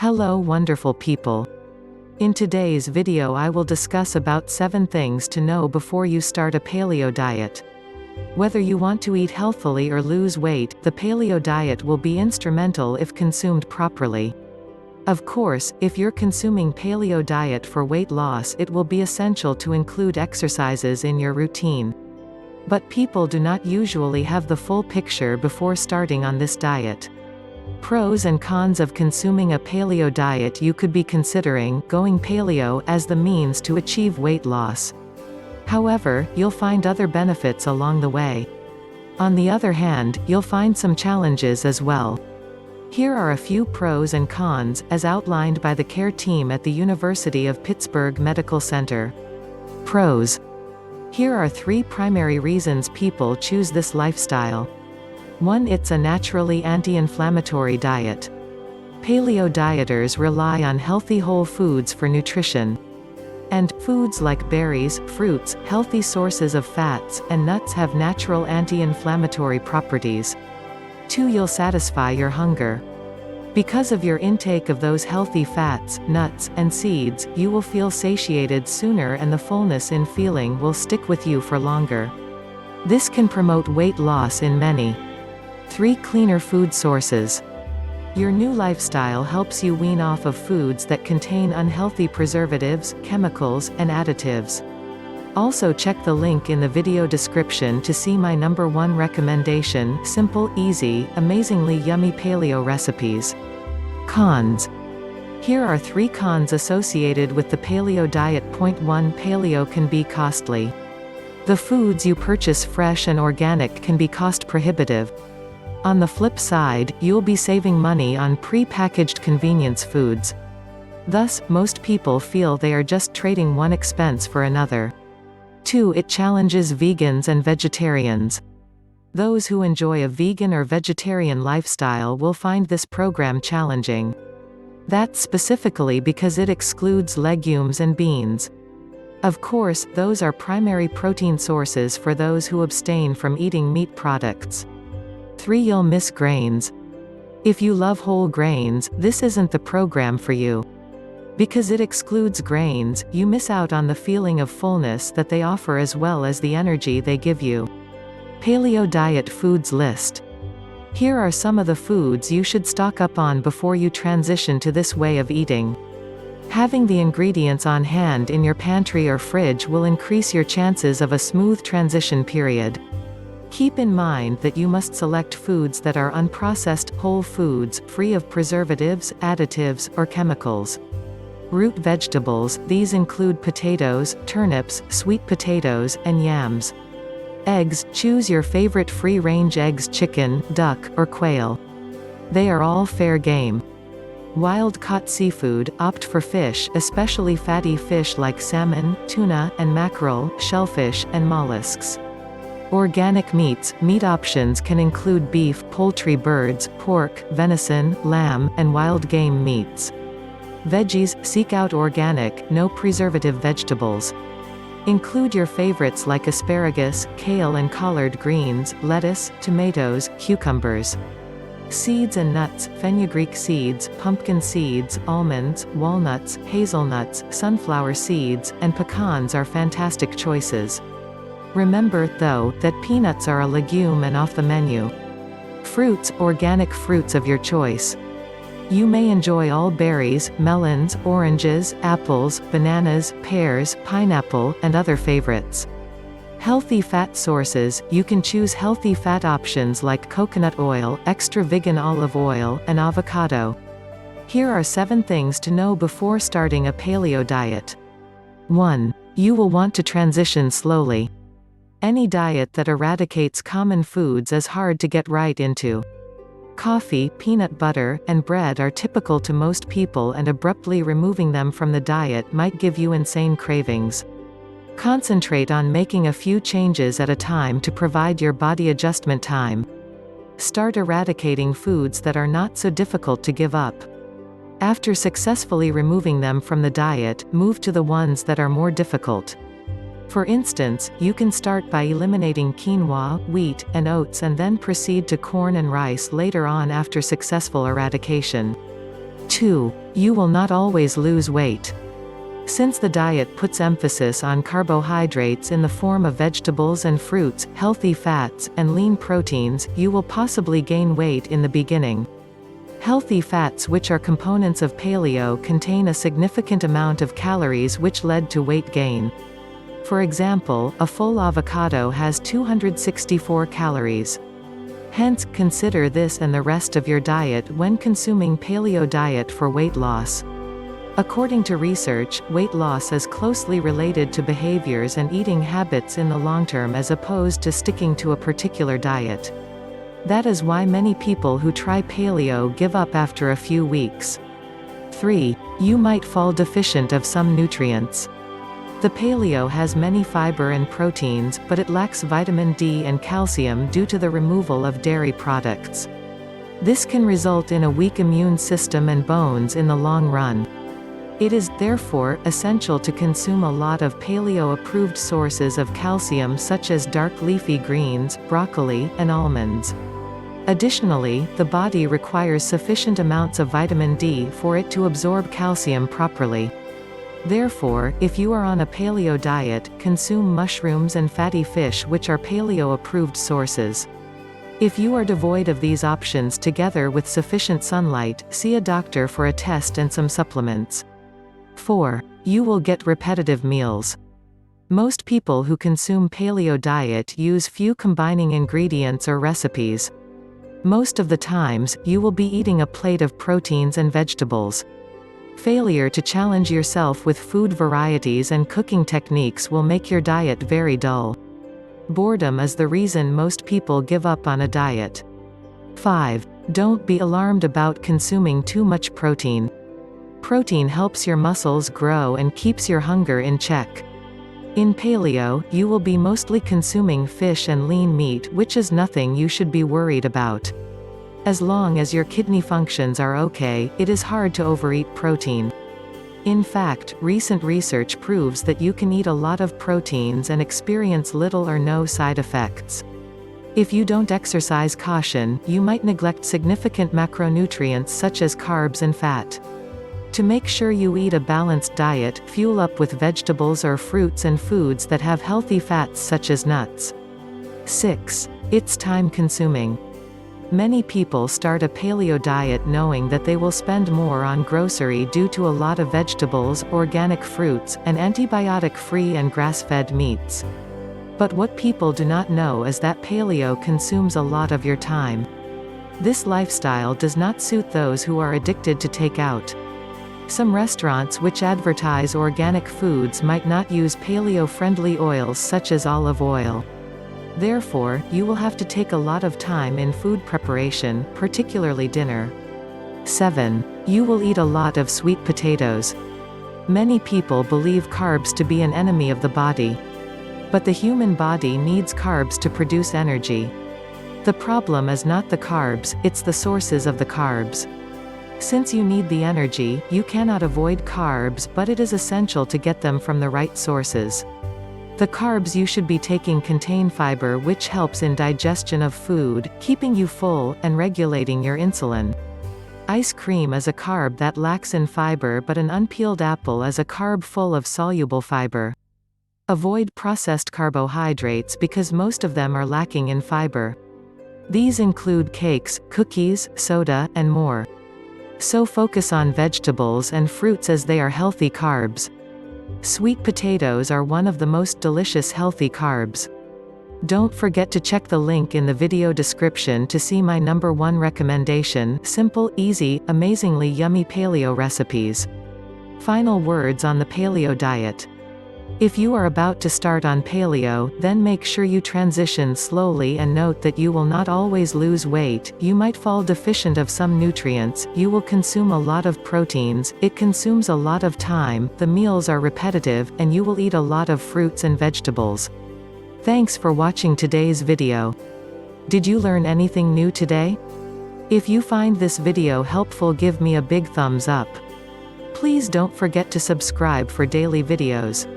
Hello wonderful people. In today's video I will discuss about 7 things to know before you start a paleo diet. Whether you want to eat healthily or lose weight, the paleo diet will be instrumental if consumed properly. Of course, if you're consuming paleo diet for weight loss, it will be essential to include exercises in your routine. But people do not usually have the full picture before starting on this diet. Pros and cons of consuming a paleo diet. You could be considering going paleo as the means to achieve weight loss. However, you'll find other benefits along the way. On the other hand, you'll find some challenges as well. Here are a few pros and cons, as outlined by the care team at the University of Pittsburgh Medical Center. Pros. Here are 3 primary reasons people choose this lifestyle. 1. It's a naturally anti-inflammatory diet. Paleo dieters rely on healthy whole foods for nutrition. And foods like berries, fruits, healthy sources of fats, and nuts have natural anti-inflammatory properties. 2. You'll satisfy your hunger. Because of your intake of those healthy fats, nuts, and seeds, you will feel satiated sooner and the fullness in feeling will stick with you for longer. This can promote weight loss in many. 3. Cleaner food sources. Your new lifestyle helps you wean off of foods that contain unhealthy preservatives, chemicals, and additives. Also check the link in the video description to see my number 1 recommendation: simple, easy, amazingly yummy paleo recipes. Cons. Here are 3 cons associated with the paleo diet. Point 1. Paleo can be costly. The foods you purchase fresh and organic can be cost prohibitive. On the flip side, you'll be saving money on pre-packaged convenience foods. Thus, most people feel they are just trading one expense for another. 2. It challenges vegans and vegetarians. Those who enjoy a vegan or vegetarian lifestyle will find this program challenging. That's specifically because it excludes legumes and beans. Of course, those are primary protein sources for those who abstain from eating meat products. 3. You'll miss grains. If you love whole grains, this isn't the program for you. Because it excludes grains, you miss out on the feeling of fullness that they offer as well as the energy they give you. Paleo diet foods list. Here are some of the foods you should stock up on before you transition to this way of eating. Having the ingredients on hand in your pantry or fridge will increase your chances of a smooth transition period. Keep in mind that you must select foods that are unprocessed, whole foods, free of preservatives, additives, or chemicals. Root vegetables, these include potatoes, turnips, sweet potatoes, and yams. Eggs, choose your favorite free-range eggs: chicken, duck, or quail. They are all fair game. Wild-caught seafood, opt for fish, especially fatty fish like salmon, tuna, and mackerel, shellfish, and mollusks. Organic meats, meat options can include beef, poultry, birds, pork, venison, lamb, and wild game meats. Veggies, seek out organic, no preservative vegetables. Include your favorites like asparagus, kale and collard greens, lettuce, tomatoes, cucumbers. Seeds and nuts, fenugreek seeds, pumpkin seeds, almonds, walnuts, hazelnuts, sunflower seeds, and pecans are fantastic choices. Remember, though, that peanuts are a legume and off the menu. Fruits, organic fruits of your choice. You may enjoy all berries, melons, oranges, apples, bananas, pears, pineapple, and other favorites. Healthy fat sources, you can choose healthy fat options like coconut oil, extra-vigin olive oil, and avocado. Here are 7 things to know before starting a paleo diet. 1. You will want to transition slowly. Any diet that eradicates common foods is hard to get right into. Coffee, peanut butter, and bread are typical to most people, and abruptly removing them from the diet might give you insane cravings. Concentrate on making a few changes at a time to provide your body adjustment time. Start eradicating foods that are not so difficult to give up. After successfully removing them from the diet, move to the ones that are more difficult. For instance, you can start by eliminating quinoa, wheat, and oats, and then proceed to corn and rice later on after successful eradication. 2. You will not always lose weight. Since the diet puts emphasis on carbohydrates in the form of vegetables and fruits, healthy fats, and lean proteins, you will possibly gain weight in the beginning. Healthy fats, which are components of paleo, contain a significant amount of calories, which led to weight gain. For example, a full avocado has 264 calories. Hence, consider this and the rest of your diet when consuming paleo diet for weight loss. According to research, weight loss is closely related to behaviors and eating habits in the long term as opposed to sticking to a particular diet. That is why many people who try paleo give up after a few weeks. 3. You might fall deficient of some nutrients. The paleo has many fiber and proteins, but it lacks vitamin D and calcium due to the removal of dairy products. This can result in a weak immune system and bones in the long run. It is, therefore, essential to consume a lot of paleo-approved sources of calcium such as dark leafy greens, broccoli, and almonds. Additionally, the body requires sufficient amounts of vitamin D for it to absorb calcium properly. Therefore, if you are on a paleo diet, consume mushrooms and fatty fish, which are paleo-approved sources. If you are devoid of these options together with sufficient sunlight, see a doctor for a test and some supplements. 4. You will get repetitive meals. Most people who consume paleo diet use few combining ingredients or recipes. Most of the times, you will be eating a plate of proteins and vegetables. Failure to challenge yourself with food varieties and cooking techniques will make your diet very dull. Boredom is the reason most people give up on a diet. 5. Don't be alarmed about consuming too much protein. Protein helps your muscles grow and keeps your hunger in check. In paleo, you will be mostly consuming fish and lean meat, which is nothing you should be worried about. As long as your kidney functions are okay, it is hard to overeat protein. In fact, recent research proves that you can eat a lot of proteins and experience little or no side effects. If you don't exercise caution, you might neglect significant macronutrients such as carbs and fat. To make sure you eat a balanced diet, fuel up with vegetables or fruits and foods that have healthy fats such as nuts. 6. It's time-consuming. Many people start a paleo diet knowing that they will spend more on grocery due to a lot of vegetables, organic fruits, and antibiotic-free and grass-fed meats. But what people do not know is that paleo consumes a lot of your time. This lifestyle does not suit those who are addicted to takeout. Some restaurants which advertise organic foods might not use paleo-friendly oils such as olive oil. Therefore, you will have to take a lot of time in food preparation, particularly dinner. 7. You will eat a lot of sweet potatoes. Many people believe carbs to be an enemy of the body. But the human body needs carbs to produce energy. The problem is not the carbs, it's the sources of the carbs. Since you need the energy, you cannot avoid carbs, but it is essential to get them from the right sources. The carbs you should be taking contain fiber, which helps in digestion of food, keeping you full, and regulating your insulin. Ice cream is a carb that lacks in fiber, but an unpeeled apple is a carb full of soluble fiber. Avoid processed carbohydrates because most of them are lacking in fiber. These include cakes, cookies, soda, and more. So focus on vegetables and fruits as they are healthy carbs. Sweet potatoes are one of the most delicious healthy carbs. Don't forget to check the link in the video description to see my number 1 recommendation: simple, easy, amazingly yummy paleo recipes. Final words on the paleo diet. If you are about to start on paleo, then make sure you transition slowly and note that you will not always lose weight, you might fall deficient of some nutrients, you will consume a lot of proteins, it consumes a lot of time, the meals are repetitive, and you will eat a lot of fruits and vegetables. Thanks for watching today's video. Did you learn anything new today? If you find this video helpful, give me a big thumbs up. Please don't forget to subscribe for daily videos.